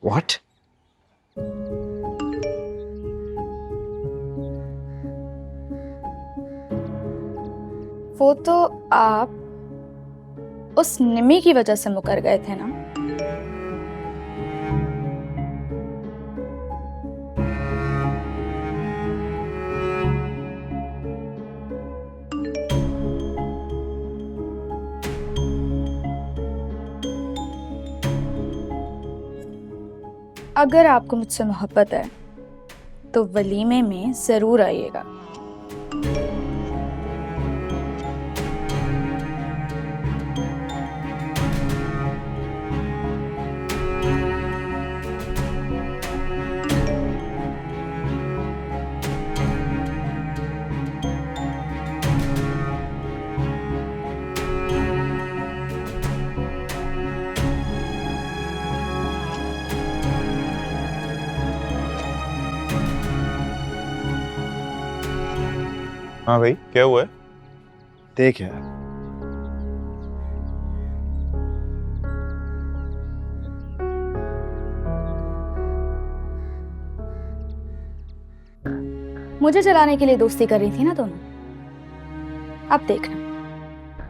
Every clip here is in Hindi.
What? वो तो आप उस निमी की वजह से मुकर गए थे ना? अगर आपको मुझसे मोहब्बत है तो वलीमे में जरूर आइएगा। हाँ भाई, क्या हुआ है? देख यार, मुझे चलाने के लिए दोस्ती कर रही थी ना दोनों। अब देखना,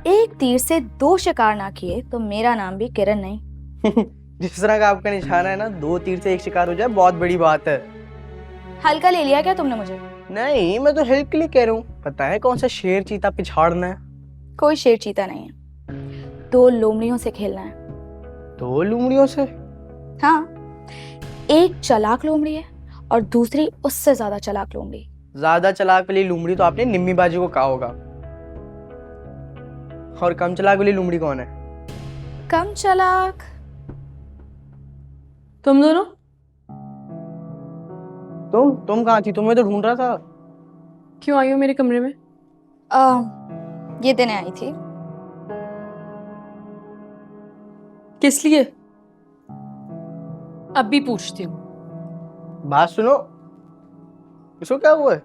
एक तीर से दो शिकार ना किए तो मेरा नाम भी किरण नहीं। जिस तरह का आपका निशाना है ना, 2 तीर से 1 शिकार हो जाए बहुत बड़ी बात है। हल्का ले लिया क्या तुमने मुझे? नहीं, मैं तो हेल्प के लिए कह रहा हूँ। पता है कौन सा शेर चीता पिछाड़ना है? कोई शेर चीता नहीं है, 2 लोमड़ियों से खेलना है। 2 लूमड़ियों से? हाँ, एक चालाक लोमड़ी है और दूसरी उससे ज्यादा चालाक लोमड़ी। ज्यादा चालाक वाली लूमड़ी तो आपने निम्मी बाजी को कहा होगा। और कम चालाक वाली लूमड़ी कौन है? कम चालाक तुम दोनों? तुम कहाँ थी? तुम्हें तो ढूंढ रहा था। क्यों आई हो मेरे कमरे में? ये देने आई थी। किस लिए? अब भी पूछती हूँ। बात सुनो, इसको क्या हुआ है?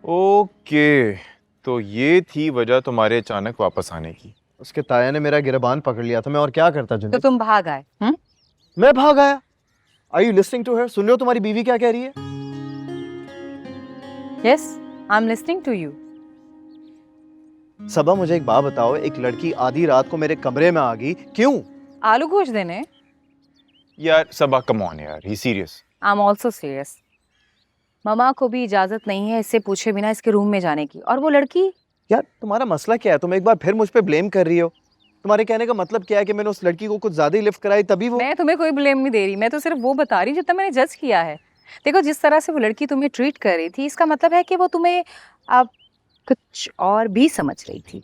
ओके, तो ये थी वजह तुम्हारे अचानक वापस आने की। उसके ताया ने मेरा गिरबान पकड़ लिया था, मैं और क्या करता तो जुनैद? तुम भाग आए? मैं भाग आया? Are you listening to her? सुन रहे हो तुम्हारी बीवी क्या कह रही है? Yes, I am listening to you. Saba, मुझे एक बात बताओ, एक लड़की आधी रात को मेरे कमरे में आ गई, क्यों? आलू गोश्त देने? यार सबा, कम ऑन यार, he serious. I am also serious. Mama को भी इजाजत नहीं है इससे पूछे बिना इसके रूम में जाने की, और वो लड़की। यार तुम्हारा मसला क्या है? तुम एक बार फिर मुझ पे ब्लेम कर रही हो। तुम्हारे कहने का मतलब क्या है कि मैंने उस लड़की को कुछ ज्यादा ही लिफ्ट कराई तभी वो? मैं तुम्हें कोई ब्लेम नहीं दे रही, मैं तो सिर्फ वो बता रही जितना मैंने जज किया है। देखो, जिस तरह से वो लड़की तुम्हें ट्रीट कर रही थी, इसका मतलब है कि वो तुम्हें अब कुछ और भी समझ रही थी।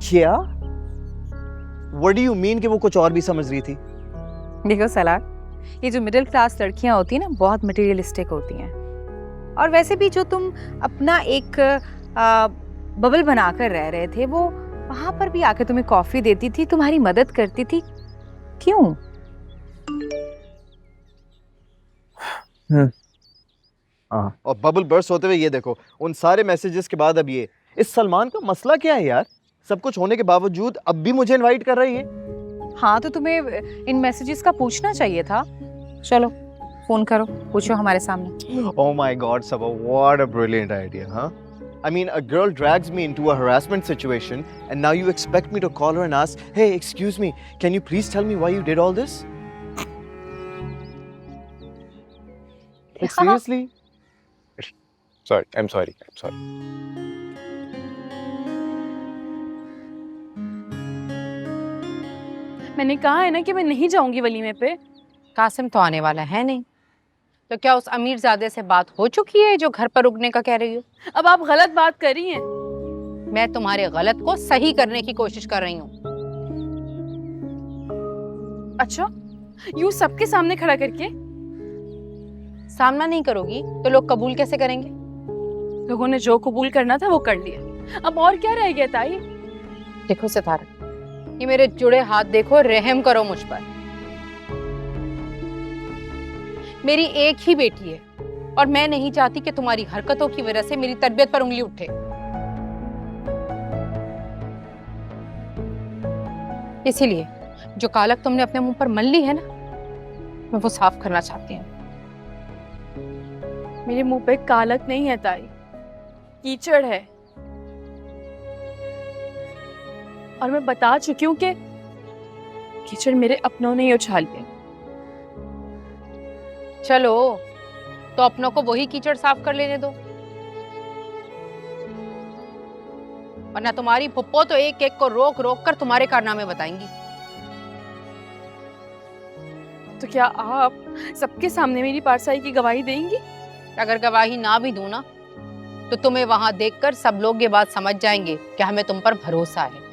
क्या? What do you mean कि वो कुछ और भी समझ रही थी? देखो सलाह, ये जो मिडिल क्लास लड़कियां होती हैं ना, बहुत मटेरियलिस्टिक होती हैं। और वैसे भी जो तुम अपना एक बबल बनाकर रह रहे थे, वो वहां पर भी आके तुम्हें कॉफी देती थी, तुम्हारी मदद करती थी। क्यों? हाँ, और बबल बर्स्ट होते हुए ये देखो, उन सारे मैसेजेस के बाद अब ये। इस सलमान का मसला क्या है यार? सब कुछ होने के बावजूद अब भी मुझे इनवाइट कर रही है। हाँ, तो तुम्हें इन मैसेजेस का पूछना चाहिए था। चलो फोन करो, पूछो हमारे सामने। Oh my God, Sabha, what a brilliant idea, huh? I mean, a girl drags me into a harassment situation, and now you expect me to call her and ask, "Hey, excuse me, can you please tell me why you did all this?" Like, seriously? Sorry, I am sorry. मैंने कहा है ना कि मैं नहीं जाऊंगी वलीमे पे। कासिम तो आने वाला है नहीं, तो क्या उस अमीरजादे से बात हो चुकी है जो घर पर रुकने का कह रही हो? अब आप गलत बात कर रही हैं। मैं तुम्हारे गलत को सही करने की कोशिश कर रही हूँ। अच्छा, यूं सबके सामने खड़ा करके? सामना नहीं करोगी तो लोग कबूल कैसे करेंगे? लोगों ने जो कबूल करना था वो कर लिया, अब और क्या रह गया ताई? देखो सितारा, ये मेरे जुड़े हाथ देखो, रहम करो मुझ पर। मेरी एक ही बेटी है और मैं नहीं चाहती कि तुम्हारी हरकतों की वजह से मेरी तरबियत पर उंगली उठे। इसीलिए जो कालक तुमने अपने मुंह पर मल ली है ना, मैं वो साफ करना चाहती हूँ। मेरे मुंह पे कालक नहीं है ताई, कीचड़ है। और मैं बता चुकी हूँ कि कीचड़ मेरे अपनों ने ही उछाल लिया। चलो तो अपनों को वही कीचड़ साफ कर लेने दो, वरना तुम्हारी फुप्पो तो एक एक को रोक रोक कर तुम्हारे कारनामे बताएंगी। तो क्या आप सबके सामने मेरी पारसाई की गवाही देंगी? अगर गवाही ना भी दूं ना, तो तुम्हें वहां देखकर सब लोग ये बात समझ जाएंगे कि हमें तुम पर भरोसा है।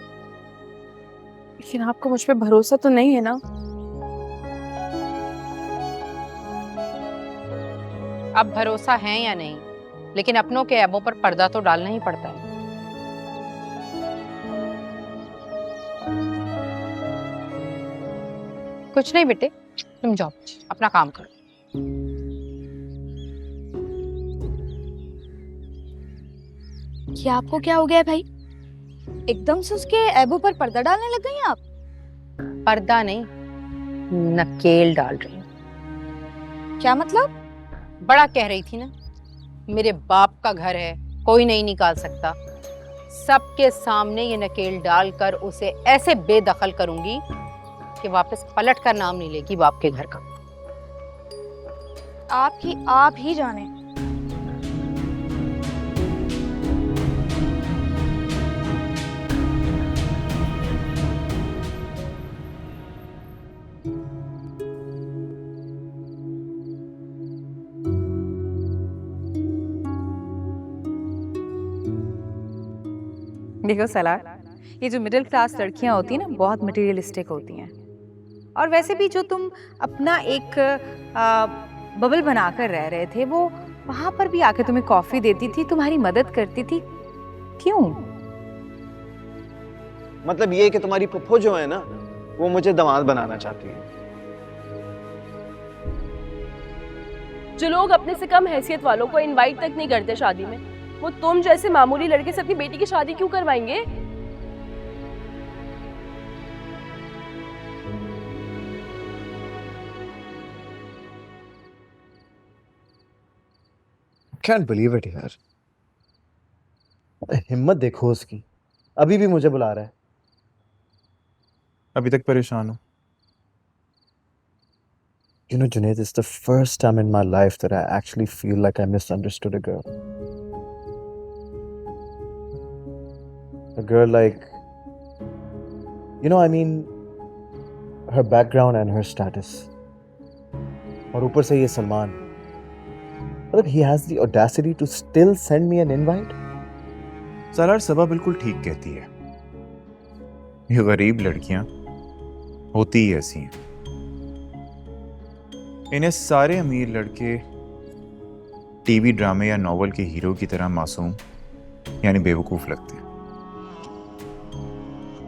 लेकिन आपको मुझ पे भरोसा तो नहीं है ना? अब भरोसा है या नहीं, लेकिन अपनों के ऐबों पर पर्दा तो डालना ही पड़ता है। कुछ नहीं बेटे, तुम जाओ अपना काम करो। कि आपको क्या हो गया है भाई? एकदम से उसके ऐबों पर पर्दा डालने लग गई हैं आप? पर्दा नहीं, नकेल डाल रही हूँ। क्या मतलब? बड़ा कह रही थी ना, मेरे बाप का घर है, कोई नहीं निकाल सकता। सबके सामने ये नकेल डालकर उसे ऐसे बेदखल करूंगी कि वापस पलट कर नाम नहीं लेगी बाप के घर का। आप ही जाने। देखो सलार, ये जो मिडिल क्लास लड़कियां होती हैं ना, बहुत मटेरियलिस्टिक होती हैं। और वैसे भी जो तुम अपना एक बबल बनाकर रह रहे थे, वो वहां पर भी आके तुम्हें कॉफी देती थी, तुम्हारी मदद करती थी। क्यों? मतलब ये कि तुम्हारी पुप्पो जो है ना, वो मुझे दामाद बनाना चाहती है। जो लोग अपने से कम हैसियत वालों को इनवाइट तक नहीं करते शादी में, वो तुम जैसे मामूली लड़के से अपनी बेटी की शादी क्यों करवाएंगे? Can't believe it यार। हिम्मत देखो उसकी, अभी भी मुझे बुला रहा है। अभी तक परेशान हूँ। You know, Junaid, it's the first time in my life that I actually feel like I misunderstood a girl. A girl like, I mean, her background and her status. और ऊपर से ये सलमान, मतलब he has the audacity to still send me an invite. सालार सबा बिल्कुल ठीक कहती है। ये गरीब लड़कियां होती ही ऐसी हैं। इन्हें सारे अमीर लड़के टीवी ड्रामे या नॉवल के हीरो की तरह मासूम यानी बेवकूफ लगते हैं।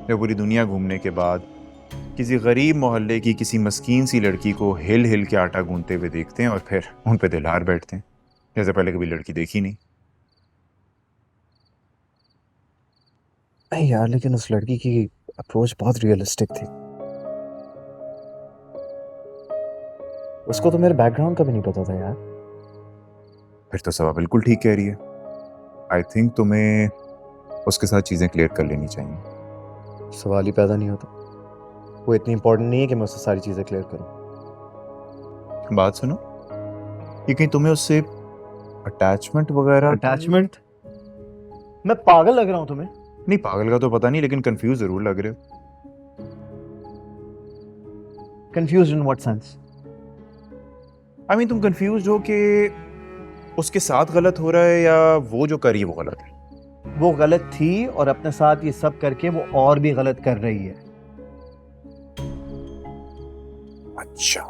जब पूरी दुनिया घूमने के बाद किसी गरीब मोहल्ले की किसी मस्कीन सी लड़की को हिल हिल के आटा गूंथते हुए देखते हैं और फिर उन पे दिल हार बैठते हैं, जैसे पहले कभी लड़की देखी नहीं। नहीं यार, लेकिन उस लड़की की अप्रोच बहुत रियलिस्टिक थी। उसको तो मेरे बैकग्राउंड का भी नहीं पता था यार। फिर तो सबा बिल्कुल ठीक कह रही है। आई थिंक तुम्हें उसके साथ चीज़ें क्लियर कर लेनी चाहिए। सवाल ही पैदा नहीं होता। वो इतनी इंपॉर्टेंट नहीं है कि मैं उससे सारी चीज़ें क्लियर करूं। बात सुनो, ये कहीं तुम्हें उससे अटैचमेंट वगैरह? अटैचमेंट? मैं पागल लग रहा हूं तुम्हें? नहीं, पागल का तो पता नहीं, लेकिन कंफ्यूज जरूर लग रहे हो। Confused in what sense? I mean तुम कंफ्यूज हो कि उसके साथ गलत हो रहा है या वो जो कर रही है वो गलत है? वो गलत थी और अपने साथ ये सब करके वो और भी गलत कर रही है। अच्छा,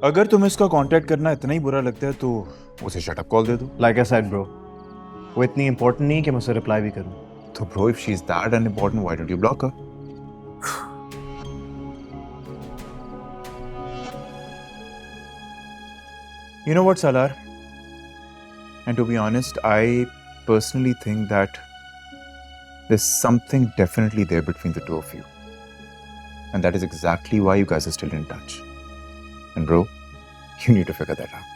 अगर तुम्हें उसका कांटेक्ट करना इतना ही बुरा लगता है तो उसे शट अप कॉल दे दो। लाइक आई सेड ब्रो, वो इतनी इंपॉर्टेंट नहीं कि मैं उसे रिप्लाई भी करूं। तो bro, if she is that unimportant, why don't you block her? You know what, Salar? And to be honest, I personally think that There's something definitely there between the two of you. And that is exactly why you guys are still in touch. And bro, you need to figure that out.